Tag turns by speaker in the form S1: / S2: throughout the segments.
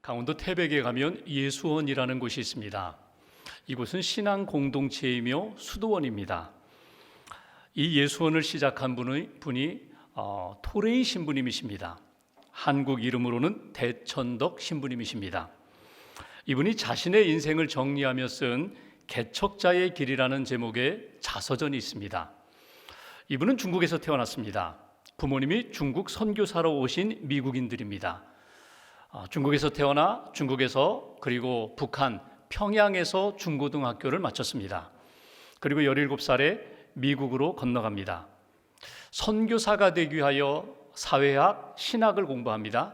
S1: 강원도 태백에 가면 예수원이라는 곳이 있습니다. 이곳은 신앙 공동체이며 수도원입니다. 이 예수원을 시작한 분이 토레이 신부님이십니다. 한국 이름으로는 대천덕 신부님이십니다. 이분이 자신의 인생을 정리하며 쓴 개척자의 길이라는 제목의 자서전이 있습니다. 이분은 중국에서 태어났습니다. 부모님이 중국 선교사로 오신 미국인들입니다. 중국에서 태어나 중국에서 그리고 북한 평양에서 중고등학교를 마쳤습니다. 그리고 17살에 미국으로 건너갑니다. 선교사가 되기 위하여 사회학, 신학을 공부합니다.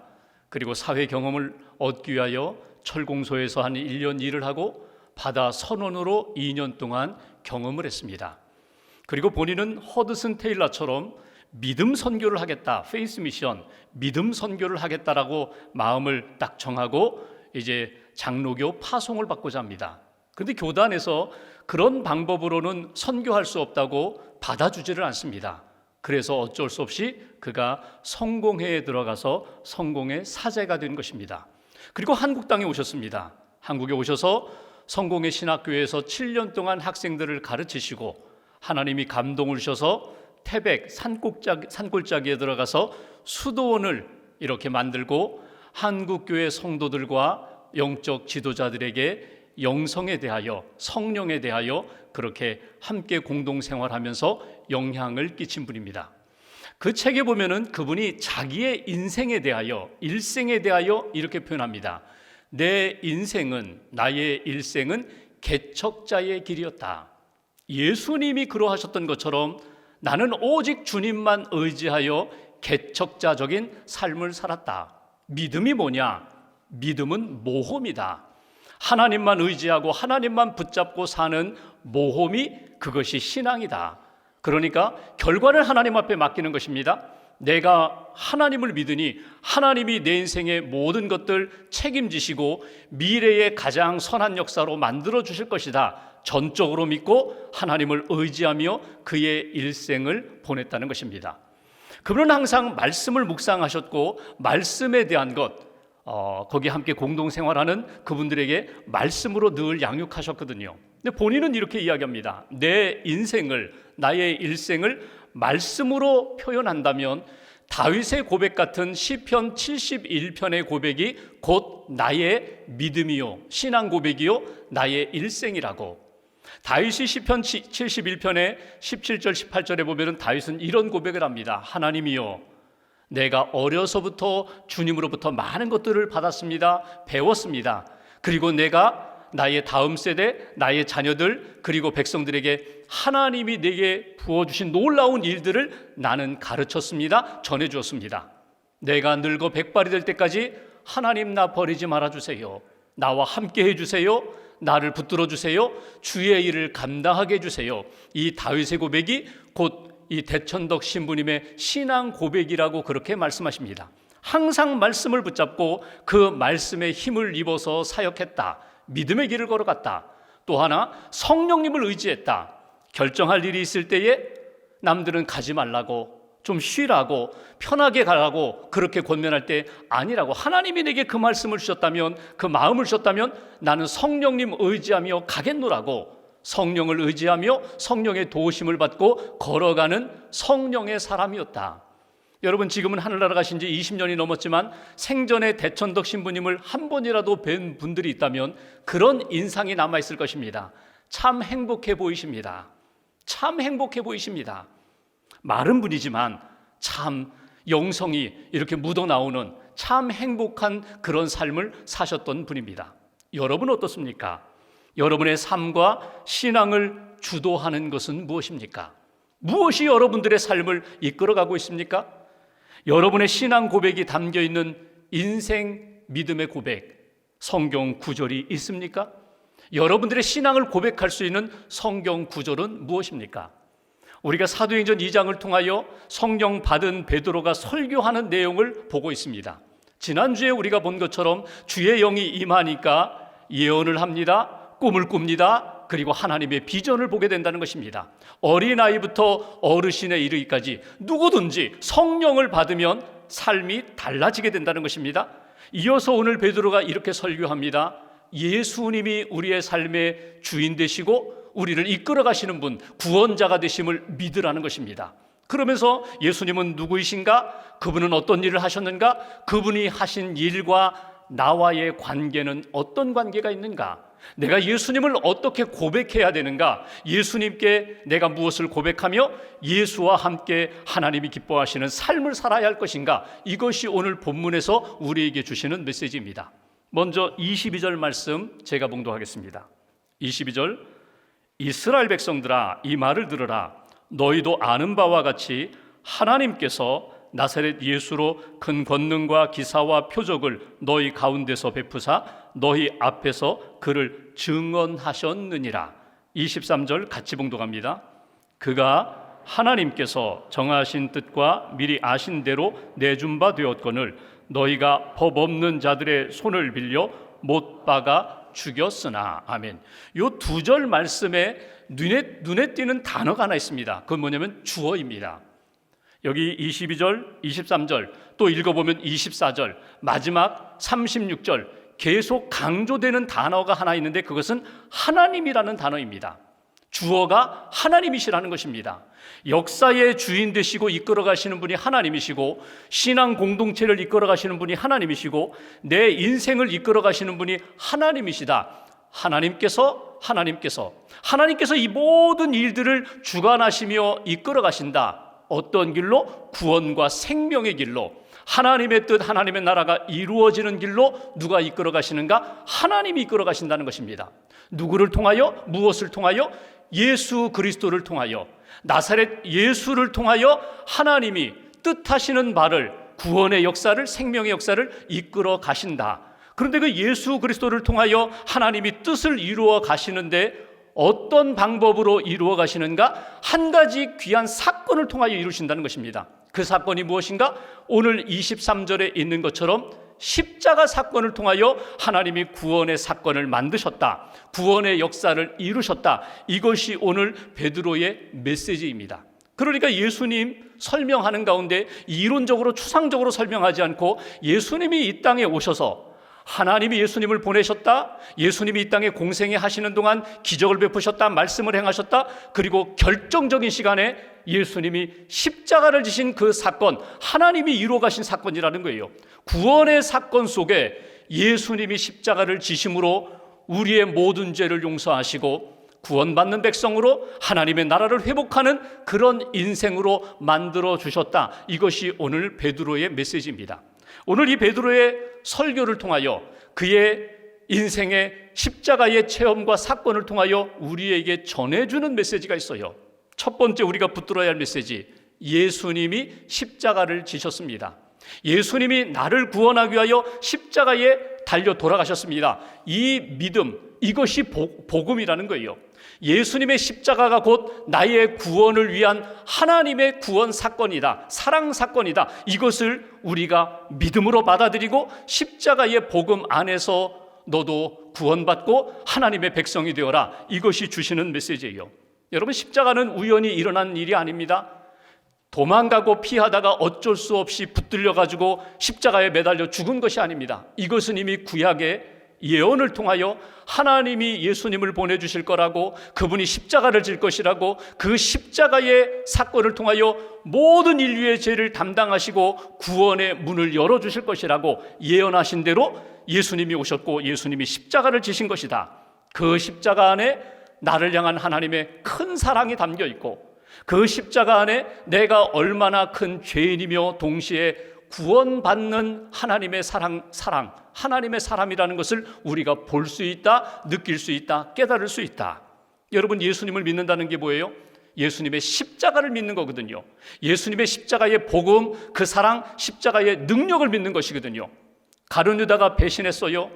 S1: 그리고 사회 경험을 얻기 위하여 철공소에서 한 1년 일을 하고 바다 선원으로 2년 동안 경험을 했습니다. 그리고 본인은 허드슨 테일러처럼 믿음 선교를 하겠다, 페이스 미션, 믿음 선교를 하겠다라고 마음을 딱 정하고 이제 장로교 파송을 받고자 합니다. 그런데 교단에서 그런 방법으로는 선교할 수 없다고 받아주지를 않습니다. 그래서 어쩔 수 없이 그가 성공회에 들어가서 성공의 사제가 된 것입니다. 그리고 한국 땅에 오셨습니다. 한국에 오셔서 성공회 신학교에서 7년 동안 학생들을 가르치시고 하나님이 감동을 주셔서 태백 산골짜기에 들어가서 수도원을 이렇게 만들고 한국교회 성도들과 영적 지도자들에게 영성에 대하여 성령에 대하여 그렇게 함께 공동생활하면서 영향을 끼친 분입니다. 그 책에 보면은 그분이 자기의 인생에 대하여 일생에 대하여 이렇게 표현합니다. 내 인생은 나의 일생은 개척자의 길이었다. 예수님이 그러하셨던 것처럼 나는 오직 주님만 의지하여 개척자적인 삶을 살았다. 믿음이 뭐냐? 믿음은 모험이다. 하나님만 의지하고 하나님만 붙잡고 사는 모험이 그것이 신앙이다. 그러니까 결과를 하나님 앞에 맡기는 것입니다. 내가 하나님을 믿으니 하나님이 내 인생의 모든 것들 책임지시고 미래의 가장 선한 역사로 만들어 주실 것이다. 전적으로 믿고 하나님을 의지하며 그의 일생을 보냈다는 것입니다. 그분은 항상 말씀을 묵상하셨고 말씀에 대한 것, 거기 함께 공동생활하는 그분들에게 말씀으로 늘 양육하셨거든요. 근데 본인은 이렇게 이야기합니다. 내 인생을, 나의 일생을 말씀으로 표현한다면 다윗의 고백 같은 시편 71편의 고백이 곧 나의 믿음이요 신앙 고백이요 나의 일생이라고. 다윗이 시편 71편의 17절 18절에 보면 다윗은 이런 고백을 합니다. 하나님이요 내가 어려서부터 주님으로부터 많은 것들을 받았습니다. 배웠습니다. 그리고 내가 나의 다음 세대, 나의 자녀들 그리고 백성들에게 하나님이 내게 부어주신 놀라운 일들을 나는 가르쳤습니다. 전해주었습니다. 내가 늙어 백발이 될 때까지 하나님 나 버리지 말아주세요. 나와 함께 해주세요. 나를 붙들어 주세요. 주의 일을 감당하게 해주세요. 이 다윗의 고백이 곧 이 대천덕 신부님의 신앙 고백이라고 그렇게 말씀하십니다. 항상 말씀을 붙잡고 그 말씀에 힘을 입어서 사역했다. 믿음의 길을 걸어갔다. 또 하나 성령님을 의지했다. 결정할 일이 있을 때에 남들은 가지 말라고 좀 쉬라고 편하게 가라고 그렇게 권면할 때 아니라고 하나님이 내게 그 말씀을 주셨다면 그 마음을 주셨다면 나는 성령님 의지하며 가겠노라고 성령을 의지하며 성령의 도우심을 받고 걸어가는 성령의 사람이었다. 여러분 지금은 하늘나라 가신 지 20년이 넘었지만 생전에 대천덕 신부님을 한 번이라도 뵌 분들이 있다면 그런 인상이 남아있을 것입니다. 참 행복해 보이십니다. 참 행복해 보이십니다. 마른 분이지만 참 영성이 이렇게 묻어나오는 참 행복한 그런 삶을 사셨던 분입니다. 여러분 어떻습니까? 여러분의 삶과 신앙을 주도하는 것은 무엇입니까? 무엇이 여러분들의 삶을 이끌어가고 있습니까? 여러분의 신앙 고백이 담겨있는 인생 믿음의 고백, 성경 구절이 있습니까? 여러분들의 신앙을 고백할 수 있는 성경 구절은 무엇입니까? 우리가 사도행전 2장을 통하여 성령 받은 베드로가 설교하는 내용을 보고 있습니다. 지난주에 우리가 본 것처럼 주의 영이 임하니까 예언을 합니다. 꿈을 꿉니다. 그리고 하나님의 비전을 보게 된다는 것입니다. 어린아이부터 어르신에 이르기까지 누구든지 성령을 받으면 삶이 달라지게 된다는 것입니다. 이어서 오늘 베드로가 이렇게 설교합니다. 예수님이 우리의 삶의 주인 되시고 우리를 이끌어 가시는 분, 구원자가 되심을 믿으라는 것입니다. 그러면서 예수님은 누구이신가? 그분은 어떤 일을 하셨는가? 그분이 하신 일과 나와의 관계는 어떤 관계가 있는가? 내가 예수님을 어떻게 고백해야 되는가? 예수님께 내가 무엇을 고백하며 예수와 함께 하나님이 기뻐하시는 삶을 살아야 할 것인가? 이것이 오늘 본문에서 우리에게 주시는 메시지입니다. 먼저 22절 말씀 제가 봉독하겠습니다. 22절, 이스라엘 백성들아 이 말을 들으라. 너희도 아는 바와 같이 하나님께서 나사렛 예수로 큰 권능과 기사와 표적을 너희 가운데서 베푸사 너희 앞에서 그를 증언하셨느니라. 23절 같이 봉독합니다. 그가 하나님께서 정하신 뜻과 미리 아신 대로 내준 바 되었거늘 너희가 법 없는 자들의 손을 빌려 못 박아 죽였으나. 아멘. 요 두 절 말씀에 눈에 띄는 단어가 하나 있습니다. 그건 뭐냐면 주어입니다. 여기 22절, 23절 또 읽어보면 24절 마지막 36절 계속 강조되는 단어가 하나 있는데 그것은 하나님이라는 단어입니다. 주어가 하나님이시라는 것입니다. 역사의 주인 되시고 이끌어 가시는 분이 하나님이시고 신앙 공동체를 이끌어 가시는 분이 하나님이시고 내 인생을 이끌어 가시는 분이 하나님이시다. 하나님께서 이 모든 일들을 주관하시며 이끌어 가신다. 어떤 길로? 구원과 생명의 길로, 하나님의 뜻, 하나님의 나라가 이루어지는 길로 누가 이끌어 가시는가? 하나님이 이끌어 가신다는 것입니다. 누구를 통하여? 무엇을 통하여? 예수 그리스도를 통하여, 나사렛 예수를 통하여 하나님이 뜻하시는 바를, 구원의 역사를, 생명의 역사를 이끌어 가신다. 그런데 그 예수 그리스도를 통하여 하나님이 뜻을 이루어 가시는데 어떤 방법으로 이루어 가시는가? 한 가지 귀한 사건을 통하여 이루신다는 것입니다. 그 사건이 무엇인가? 오늘 23절에 있는 것처럼 십자가 사건을 통하여 하나님이 구원의 사건을 만드셨다. 구원의 역사를 이루셨다. 이것이 오늘 베드로의 메시지입니다. 그러니까 예수님 설명하는 가운데 이론적으로 추상적으로 설명하지 않고 예수님이 이 땅에 오셔서 하나님이 예수님을 보내셨다. 예수님이 이 땅에 공생애 하시는 동안 기적을 베푸셨다. 말씀을 행하셨다. 그리고 결정적인 시간에 예수님이 십자가를 지신 그 사건, 하나님이 이루어 가신 사건이라는 거예요. 구원의 사건 속에 예수님이 십자가를 지심으로 우리의 모든 죄를 용서하시고 구원받는 백성으로 하나님의 나라를 회복하는 그런 인생으로 만들어 주셨다. 이것이 오늘 베드로의 메시지입니다. 오늘 이 베드로의 설교를 통하여 그의 인생의 십자가의 체험과 사건을 통하여 우리에게 전해주는 메시지가 있어요. 첫 번째 우리가 붙들어야 할 메시지, 예수님이 십자가를 지셨습니다. 예수님이 나를 구원하기 위하여 십자가에 달려 돌아가셨습니다. 이 믿음, 이것이 복음이라는 거예요. 예수님의 십자가가 곧 나의 구원을 위한 하나님의 구원 사건이다. 사랑 사건이다. 이것을 우리가 믿음으로 받아들이고 십자가의 복음 안에서 너도 구원받고 하나님의 백성이 되어라. 이것이 주시는 메시지예요. 여러분, 십자가는 우연히 일어난 일이 아닙니다. 도망가고 피하다가 어쩔 수 없이 붙들려가지고 십자가에 매달려 죽은 것이 아닙니다. 이것은 이미 구약의 예언을 통하여 하나님이 예수님을 보내주실 거라고, 그분이 십자가를 질 것이라고, 그 십자가의 사건을 통하여 모든 인류의 죄를 담당하시고 구원의 문을 열어주실 것이라고 예언하신 대로 예수님이 오셨고 예수님이 십자가를 지신 것이다. 그 십자가 안에 나를 향한 하나님의 큰 사랑이 담겨 있고 그 십자가 안에 내가 얼마나 큰 죄인이며 동시에 구원받는 하나님의 사랑, 하나님의 사람이라는 것을 우리가 볼 수 있다, 느낄 수 있다, 깨달을 수 있다. 여러분, 예수님을 믿는다는 게 뭐예요? 예수님의 십자가를 믿는 거거든요. 예수님의 십자가의 복음, 그 사랑, 십자가의 능력을 믿는 것이거든요. 가룟 유다가 배신했어요.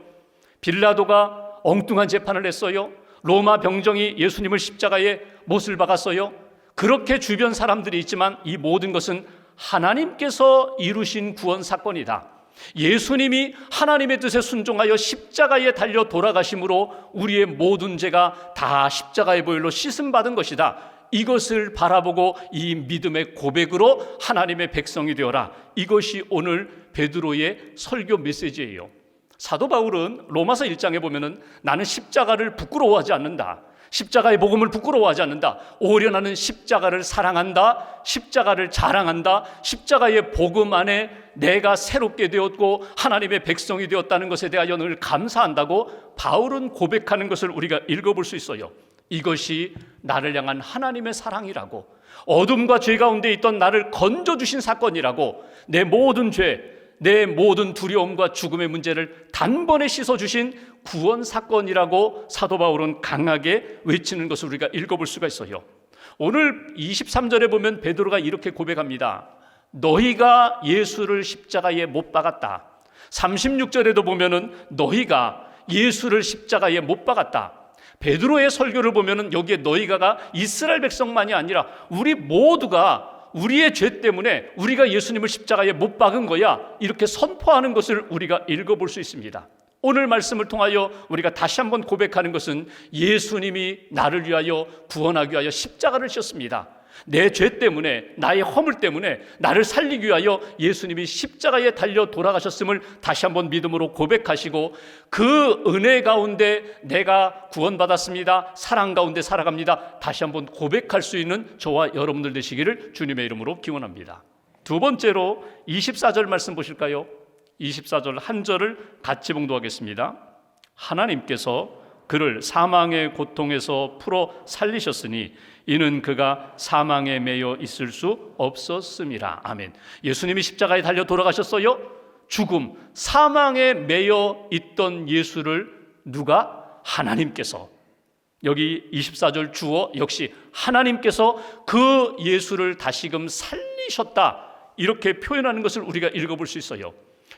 S1: 빌라도가 엉뚱한 재판을 했어요. 로마 병정이 예수님을 십자가에 못을 박았어요. 그렇게 주변 사람들이 있지만 이 모든 것은 하나님께서 이루신 구원 사건이다. 예수님이 하나님의 뜻에 순종하여 십자가에 달려 돌아가심으로 우리의 모든 죄가 다 십자가의 보혈로 씻음받은 것이다. 이것을 바라보고 이 믿음의 고백으로 하나님의 백성이 되어라. 이것이 오늘 베드로의 설교 메시지예요. 사도 바울은 로마서 1장에 보면은 나는 십자가를 부끄러워하지 않는다. 십자가의 복음을 부끄러워하지 않는다. 오히려 나는 십자가를 사랑한다. 십자가를 자랑한다. 십자가의 복음 안에 내가 새롭게 되었고 하나님의 백성이 되었다는 것에 대하여 늘 감사한다고 바울은 고백하는 것을 우리가 읽어볼 수 있어요. 이것이 나를 향한 하나님의 사랑이라고, 어둠과 죄 가운데 있던 나를 건져주신 사건이라고, 내 모든 죄, 내 모든 두려움과 죽음의 문제를 단번에 씻어주신 구원 사건이라고 사도 바울은 강하게 외치는 것을 우리가 읽어볼 수가 있어요. 오늘 23절에 보면 베드로가 이렇게 고백합니다. 너희가 예수를 십자가에 못 박았다. 36절에도 보면은 너희가 예수를 십자가에 못 박았다. 베드로의 설교를 보면은 여기에 너희가가 이스라엘 백성만이 아니라 우리 모두가 우리의 죄 때문에 우리가 예수님을 십자가에 못 박은 거야, 이렇게 선포하는 것을 우리가 읽어볼 수 있습니다. 오늘 말씀을 통하여 우리가 다시 한번 고백하는 것은 예수님이 나를 위하여 구원하기 위하여 십자가를 지셨습니다. 내 죄 때문에, 나의 허물 때문에 나를 살리기 위하여 예수님이 십자가에 달려 돌아가셨음을 다시 한번 믿음으로 고백하시고, 그 은혜 가운데 내가 구원받았습니다, 사랑 가운데 살아갑니다, 다시 한번 고백할 수 있는 저와 여러분들 되시기를 주님의 이름으로 기원합니다. 두 번째로 24절 말씀 보실까요? 24절 한 절을 같이 봉독하겠습니다. 하나님께서 그를 사망의 고통에서 풀어 살리셨으니 이는 그가 사망에 매여 있을 수 없었음이라. 아멘. 예수님이 십자가에 달려 돌아가셨어요. 죽음, 사망에 매여 있던 예수를 누가? 하나님께서. 여기 24절 주어 역시 하나님께서 그 예수를 다시금 살리셨다, 이렇게 표현하는 것을 우리가 읽어볼 수 있어요.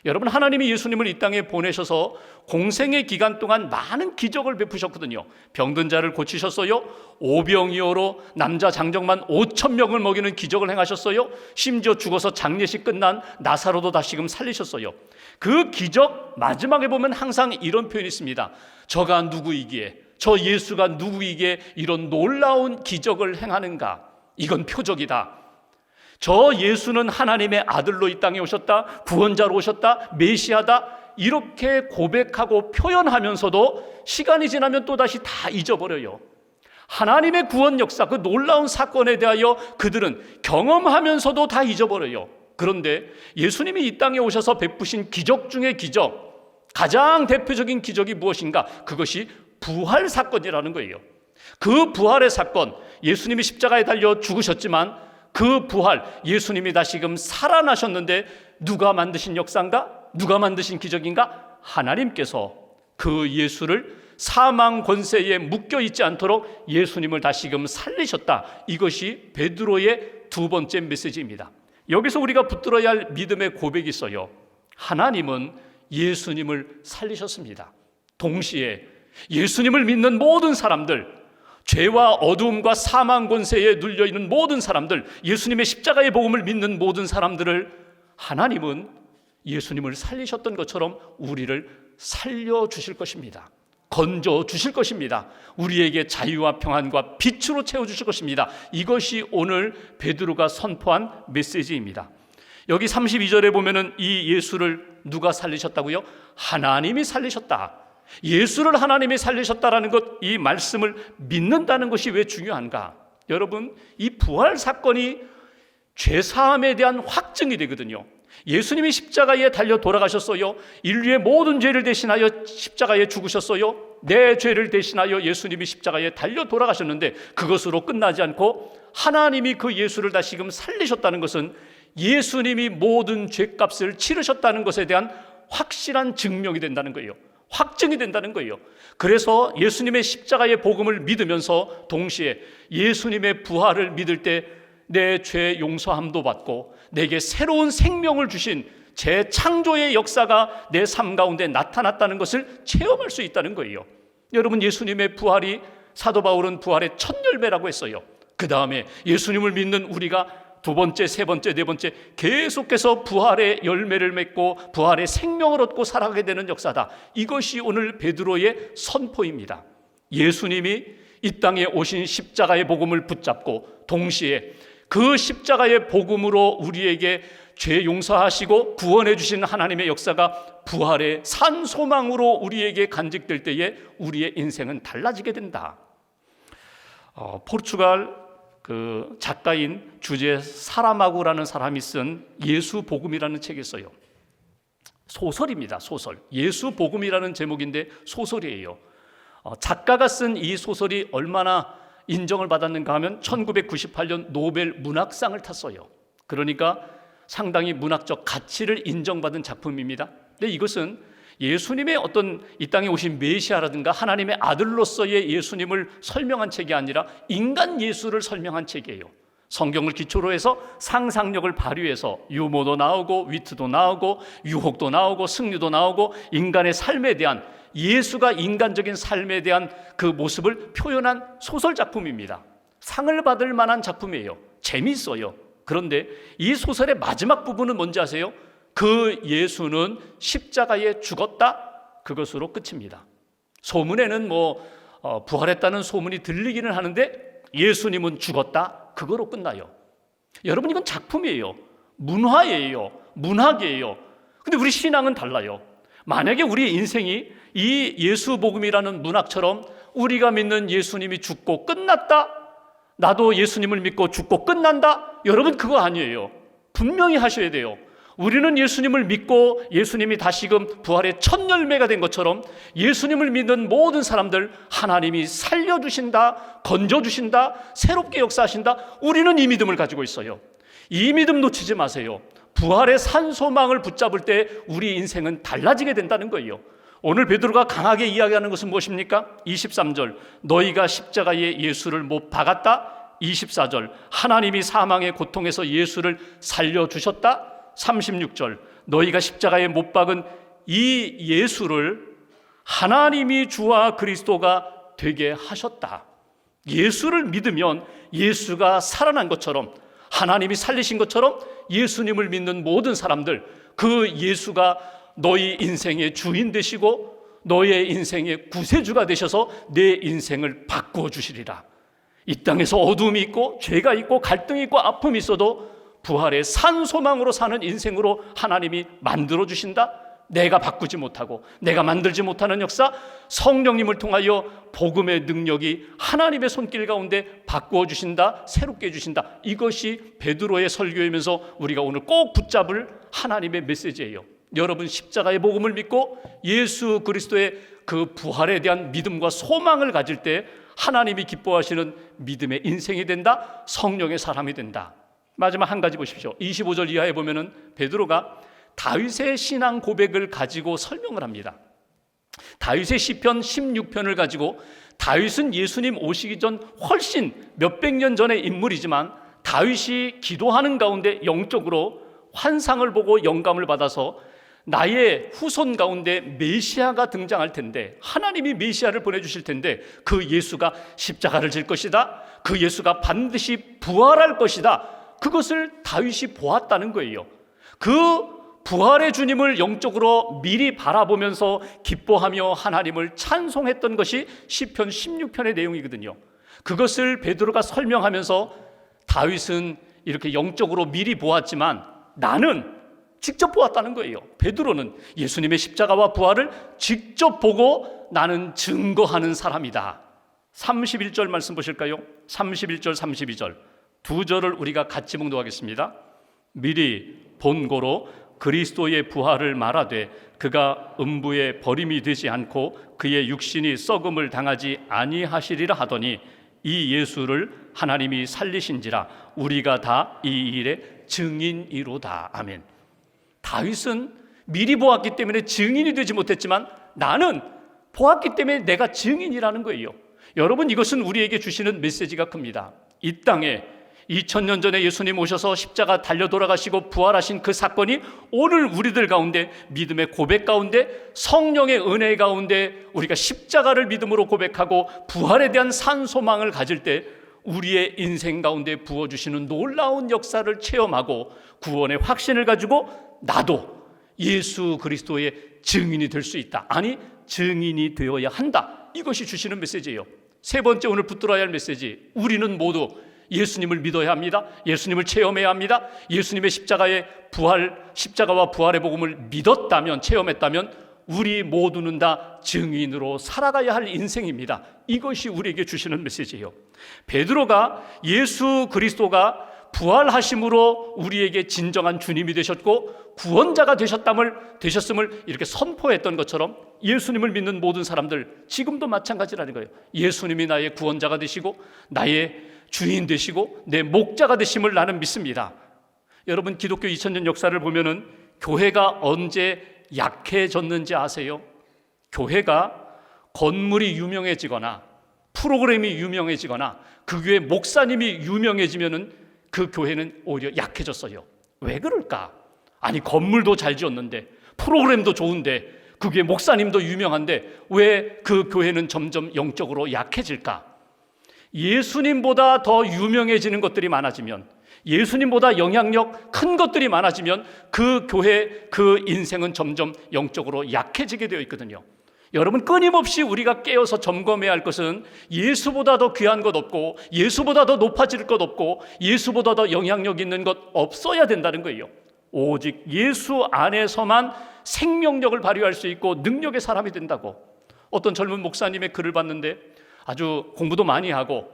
S1: 여러분, 하나님이 예수님을 이 땅에 보내셔서 공생의 기간 동안 많은 기적을 베푸셨거든요. 병든 자를 고치셨어요. 오병이어로 남자 장정만 5,000명을 먹이는 기적을 행하셨어요. 심지어 죽어서 장례식 끝난 나사로도 다시금 살리셨어요. 그 기적 마지막에 보면 항상 이런 표현이 있습니다. 저가 누구이기에, 저 예수가 누구이기에 이런 놀라운 기적을 행하는가? 이건 표적이다. 저 예수는 하나님의 아들로 이 땅에 오셨다, 구원자로 오셨다, 메시아다, 이렇게 고백하고 표현하면서도 시간이 지나면 또다시 다 잊어버려요. 하나님의 구원 역사, 그 놀라운 사건에 대하여 그들은 경험하면서도 다 잊어버려요. 그런데 예수님이 이 땅에 오셔서 베푸신 기적 중의 기적, 가장 대표적인 기적이 무엇인가? 그것이 부활 사건이라는 거예요. 그 부활의 사건, 예수님이 십자가에 달려 죽으셨지만 그 부활, 예수님이 다시금 살아나셨는데 누가 만드신 역사인가? 누가 만드신 기적인가? 하나님께서 그 예수를 사망 권세에 묶여 있지 않도록 예수님을 다시금 살리셨다. 이것이 베드로의 두 번째 메시지입니다. 여기서 우리가 붙들어야 할 믿음의 고백이 있어요. 하나님은 예수님을 살리셨습니다. 동시에 예수님을 믿는 모든 사람들, 죄와 어두움과 사망 권세에 눌려있는 모든 사람들, 예수님의 십자가의 복음을 믿는 모든 사람들을 하나님은 예수님을 살리셨던 것처럼 우리를 살려주실 것입니다. 건져주실 것입니다. 우리에게 자유와 평안과 빛으로 채워주실 것입니다. 이것이 오늘 베드로가 선포한 메시지입니다. 여기 32절에 보면은 이 예수를 누가 살리셨다고요? 하나님이 살리셨다. 예수를 하나님이 살리셨다라는 것, 이 말씀을 믿는다는 것이 왜 중요한가? 여러분, 이 부활 사건이 죄사함에 대한 확증이 되거든요. 예수님이 십자가에 달려 돌아가셨어요. 인류의 모든 죄를 대신하여 십자가에 죽으셨어요. 내 죄를 대신하여 예수님이 십자가에 달려 돌아가셨는데 그것으로 끝나지 않고 하나님이 그 예수를 다시금 살리셨다는 것은 예수님이 모든 죄값을 치르셨다는 것에 대한 확실한 증명이 된다는 거예요. 확증이 된다는 거예요. 그래서 예수님의 십자가의 복음을 믿으면서 동시에 예수님의 부활을 믿을 때 내 죄 용서함도 받고 내게 새로운 생명을 주신 재창조의 역사가 내 삶 가운데 나타났다는 것을 체험할 수 있다는 거예요. 여러분, 예수님의 부활이, 사도 바울은 부활의 첫 열매라고 했어요. 그 다음에 예수님을 믿는 우리가 두 번째, 세 번째, 네 번째 계속해서 부활의 열매를 맺고 부활의 생명을 얻고 살아가게 되는 역사다. 이것이 오늘 베드로의 선포입니다. 예수님이 이 땅에 오신 십자가의 복음을 붙잡고 동시에 그 십자가의 복음으로 우리에게 죄 용서하시고 구원해 주시는 하나님의 역사가 부활의 산 소망으로 우리에게 간직될 때에 우리의 인생은 달라지게 된다. 포르투갈 그 작가인 주제 사라마고라는 사람이 쓴 예수 복음이라는 책이 있어요. 소설입니다. 소설. 예수 복음이라는 제목인데 소설이에요. 작가가 쓴 이 소설이 얼마나 인정을 받았는가 하면 1998년 노벨 문학상을 탔어요. 그러니까 상당히 문학적 가치를 인정받은 작품입니다. 근데 이것은 예수님의 어떤 이 땅에 오신 메시아라든가 하나님의 아들로서의 예수님을 설명한 책이 아니라 인간 예수를 설명한 책이에요. 성경을 기초로 해서 상상력을 발휘해서 유머도 나오고 위트도 나오고 유혹도 나오고 승리도 나오고 인간의 삶에 대한, 예수가 인간적인 삶에 대한 그 모습을 표현한 소설 작품입니다. 상을 받을 만한 작품이에요. 재미있어요. 그런데 이 소설의 마지막 부분은 뭔지 아세요? 그 예수는 십자가에 죽었다, 그것으로 끝입니다. 소문에는 부활했다는 소문이 들리기는 하는데 예수님은 죽었다, 그거로 끝나요. 여러분, 이건 작품이에요. 문화예요. 문학이에요. 근데 우리 신앙은 달라요. 만약에 우리 인생이 이 예수 복음이라는 문학처럼 우리가 믿는 예수님이 죽고 끝났다, 나도 예수님을 믿고 죽고 끝난다, 여러분 그거 아니에요. 분명히 하셔야 돼요. 우리는 예수님을 믿고 예수님이 다시금 부활의 첫 열매가 된 것처럼 예수님을 믿는 모든 사람들 하나님이 살려주신다, 건져주신다, 새롭게 역사하신다, 우리는 이 믿음을 가지고 있어요. 이 믿음 놓치지 마세요. 부활의 산소망을 붙잡을 때 우리 인생은 달라지게 된다는 거예요. 오늘 베드로가 강하게 이야기하는 것은 무엇입니까? 23절, 너희가 십자가에 예수를 못 박았다. 24절, 하나님이 사망의 고통에서 예수를 살려주셨다. 36절, 너희가 십자가에 못 박은 이 예수를 하나님이 주와 그리스도가 되게 하셨다. 예수를 믿으면 예수가 살아난 것처럼, 하나님이 살리신 것처럼 예수님을 믿는 모든 사람들, 그 예수가 너희 인생의 주인 되시고 너의 인생의 구세주가 되셔서 내 인생을 바꾸어 주시리라. 이 땅에서 어둠이 있고 죄가 있고 갈등이 있고 아픔이 있어도 부활의 산 소망으로 사는 인생으로 하나님이 만들어 주신다. 내가 바꾸지 못하고 내가 만들지 못하는 역사, 성령님을 통하여 복음의 능력이 하나님의 손길 가운데 바꾸어 주신다, 새롭게 해주신다. 이것이 베드로의 설교이면서 우리가 오늘 꼭 붙잡을 하나님의 메시지예요. 여러분, 십자가의 복음을 믿고 예수 그리스도의 그 부활에 대한 믿음과 소망을 가질 때 하나님이 기뻐하시는 믿음의 인생이 된다, 성령의 사람이 된다. 마지막 한 가지 보십시오. 25절 이하에 보면은 베드로가 다윗의 신앙 고백을 가지고 설명을 합니다. 다윗의 시편 16편을 가지고, 다윗은 예수님 오시기 전 훨씬 몇백 년 전의 인물이지만 다윗이 기도하는 가운데 영적으로 환상을 보고 영감을 받아서 나의 후손 가운데 메시아가 등장할 텐데, 하나님이 메시아를 보내주실 텐데 그 예수가 십자가를 질 것이다, 그 예수가 반드시 부활할 것이다, 그것을 다윗이 보았다는 거예요. 그 부활의 주님을 영적으로 미리 바라보면서 기뻐하며 하나님을 찬송했던 것이 시편 16편의 내용이거든요. 그것을 베드로가 설명하면서 다윗은 이렇게 영적으로 미리 보았지만 나는 직접 보았다는 거예요. 베드로는 예수님의 십자가와 부활을 직접 보고 나는 증거하는 사람이다. 31절 말씀 보실까요? 31절 32절 두 절을 우리가 같이 봉독하겠습니다. 미리 본고로 그리스도의 부활을 말하되 그가 음부에 버림이 되지 않고 그의 육신이 썩음을 당하지 아니하시리라 하더니 이 예수를 하나님이 살리신지라 우리가 다 이 일의 증인이로다. 아멘. 다윗은 미리 보았기 때문에 증인이 되지 못했지만 나는 보았기 때문에 내가 증인이라는 거예요. 여러분, 이것은 우리에게 주시는 메시지가 큽니다. 이 땅에 2000년 전에 예수님 오셔서 십자가 달려 돌아가시고 부활하신 그 사건이 오늘 우리들 가운데 믿음의 고백 가운데, 성령의 은혜 가운데 우리가 십자가를 믿음으로 고백하고 부활에 대한 산소망을 가질 때 우리의 인생 가운데 부어주시는 놀라운 역사를 체험하고 구원의 확신을 가지고 나도 예수 그리스도의 증인이 될 수 있다. 아니, 증인이 되어야 한다. 이것이 주시는 메시지예요. 세 번째, 오늘 붙들어야 할 메시지, 우리는 모두 예수님을 믿어야 합니다. 예수님을 체험해야 합니다. 예수님의 십자가와 부활의 복음을 믿었다면, 체험했다면 우리 모두는 다 증인으로 살아가야 할 인생입니다. 이것이 우리에게 주시는 메시지예요. 베드로가 예수 그리스도가 부활하심으로 우리에게 진정한 주님이 되셨고 구원자가 되셨음을 이렇게 선포했던 것처럼 예수님을 믿는 모든 사람들 지금도 마찬가지라는 거예요. 예수님이 나의 구원자가 되시고 나의 주인 되시고 내 목자가 되심을 나는 믿습니다. 여러분, 기독교 2000년 역사를 보면은 교회가 언제 약해졌는지 아세요? 교회가 건물이 유명해지거나 프로그램이 유명해지거나 그 교회 목사님이 유명해지면은 그 교회는 오히려 약해졌어요. 왜 그럴까? 아니, 건물도 잘 지었는데, 프로그램도 좋은데, 그 교회 목사님도 유명한데 왜 그 교회는 점점 영적으로 약해질까? 예수님보다 더 유명해지는 것들이 많아지면, 예수님보다 영향력 큰 것들이 많아지면 그 교회, 그 인생은 점점 영적으로 약해지게 되어 있거든요. 여러분, 끊임없이 우리가 깨어서 점검해야 할 것은 예수보다 더 귀한 것 없고, 예수보다 더 높아질 것 없고, 예수보다 더 영향력 있는 것 없어야 된다는 거예요. 오직 예수 안에서만 생명력을 발휘할 수 있고 능력의 사람이 된다고. 어떤 젊은 목사님의 글을 봤는데 아주 공부도 많이 하고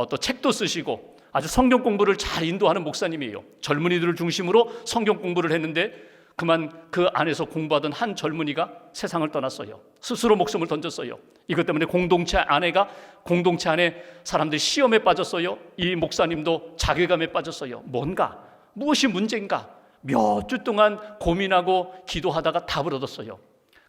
S1: 또 책도 쓰시고 아주 성경 공부를 잘 인도하는 목사님이에요. 젊은이들을 중심으로 성경 공부를 했는데 그만 그 안에서 공부하던 한 젊은이가 세상을 떠났어요. 스스로 목숨을 던졌어요. 이것 때문에 공동체 안에 사람들이 시험에 빠졌어요. 이 목사님도 자괴감에 빠졌어요. 무엇이 문제인가? 몇 주 동안 고민하고 기도하다가 답을 얻었어요.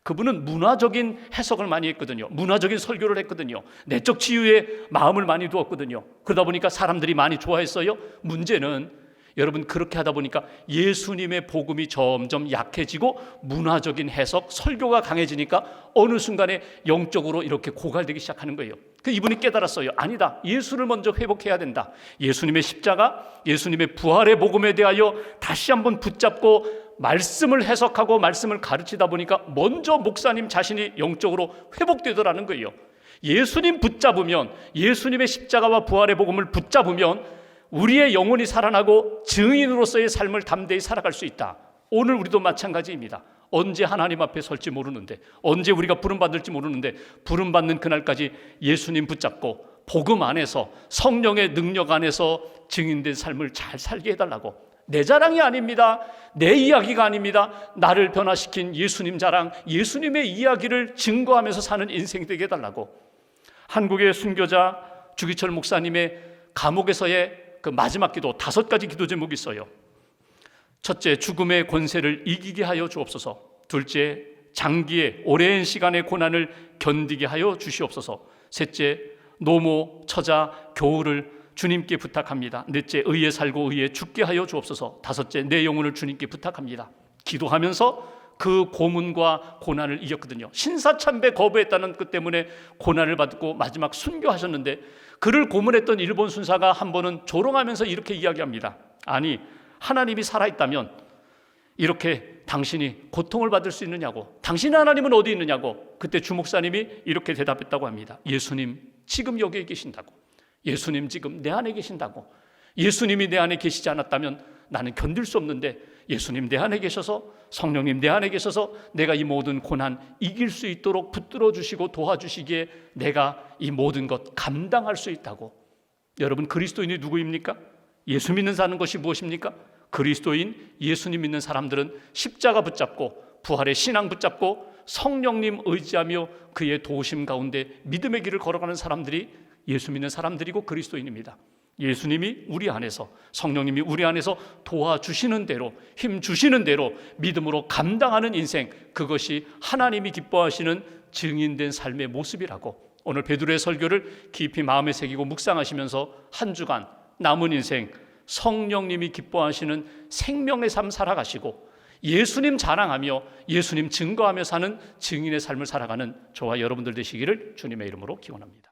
S1: 그분은 문화적인 해석을 많이 했거든요. 문화적인 설교를 했거든요. 내적 치유에 마음을 많이 두었거든요. 그러다 보니까 사람들이 많이 좋아했어요. 문제는 여러분, 그렇게 하다 보니까 예수님의 복음이 점점 약해지고 문화적인 해석, 설교가 강해지니까 어느 순간에 영적으로 이렇게 고갈되기 시작하는 거예요. 이분이 깨달았어요. 아니다, 예수를 먼저 회복해야 된다. 예수님의 십자가, 예수님의 부활의 복음에 대하여 다시 한번 붙잡고 말씀을 해석하고 말씀을 가르치다 보니까 먼저 목사님 자신이 영적으로 회복되더라는 거예요. 예수님 붙잡으면, 예수님의 십자가와 부활의 복음을 붙잡으면 우리의 영혼이 살아나고 증인으로서의 삶을 담대히 살아갈 수 있다. 오늘 우리도 마찬가지입니다. 언제 하나님 앞에 설지 모르는데, 언제 우리가 부름받을지 모르는데, 부름받는 그날까지 예수님 붙잡고 복음 안에서, 성령의 능력 안에서 증인된 삶을 잘 살게 해달라고. 내 자랑이 아닙니다. 내 이야기가 아닙니다. 나를 변화시킨 예수님 자랑, 예수님의 이야기를 증거하면서 사는 인생이 되게 해달라고. 한국의 순교자 주기철 목사님의 감옥에서의 그 마지막 기도, 5가지 기도 제목이 있어요. 첫째, 죽음의 권세를 이기게 하여 주옵소서. 둘째, 장기의 오랜 시간의 고난을 견디게 하여 주시옵소서. 셋째, 노모, 처자, 교우를 주님께 부탁합니다. 넷째, 의에 살고 의에 죽게 하여 주옵소서. 다섯째, 내 영혼을 주님께 부탁합니다. 기도하면서 그 고문과 고난을 이겼거든요. 신사참배 거부했다는 것 때문에 고난을 받고 마지막 순교하셨는데, 그를 고문했던 일본 순사가 한 번은 조롱하면서 이렇게 이야기합니다. 아니, 하나님이 살아있다면 이렇게 당신이 고통을 받을 수 있느냐고, 당신의 하나님은 어디 있느냐고. 그때 주 목사님이 이렇게 대답했다고 합니다. 예수님 지금 여기에 계신다고. 예수님 지금 내 안에 계신다고. 예수님이 내 안에 계시지 않았다면 나는 견딜 수 없는데, 예수님 내 안에 계셔서, 성령님 내 안에 계셔서 내가 이 모든 고난 이길 수 있도록 붙들어 주시고 도와주시기에 내가 이 모든 것 감당할 수 있다고. 여러분, 그리스도인이 누구입니까? 예수 믿는 사는 것이 무엇입니까? 그리스도인, 예수님 믿는 사람들은 십자가 붙잡고 부활의 신앙 붙잡고 성령님 의지하며 그의 도우심 가운데 믿음의 길을 걸어가는 사람들이 예수 믿는 사람들이고 그리스도인입니다. 예수님이 우리 안에서, 성령님이 우리 안에서 도와주시는 대로, 힘 주시는 대로 믿음으로 감당하는 인생, 그것이 하나님이 기뻐하시는 증인된 삶의 모습이라고. 오늘 베드로의 설교를 깊이 마음에 새기고 묵상하시면서 한 주간 남은 인생 성령님이 기뻐하시는 생명의 삶 살아가시고 예수님 자랑하며 예수님 증거하며 사는 증인의 삶을 살아가는 저와 여러분들 되시기를 주님의 이름으로 기원합니다.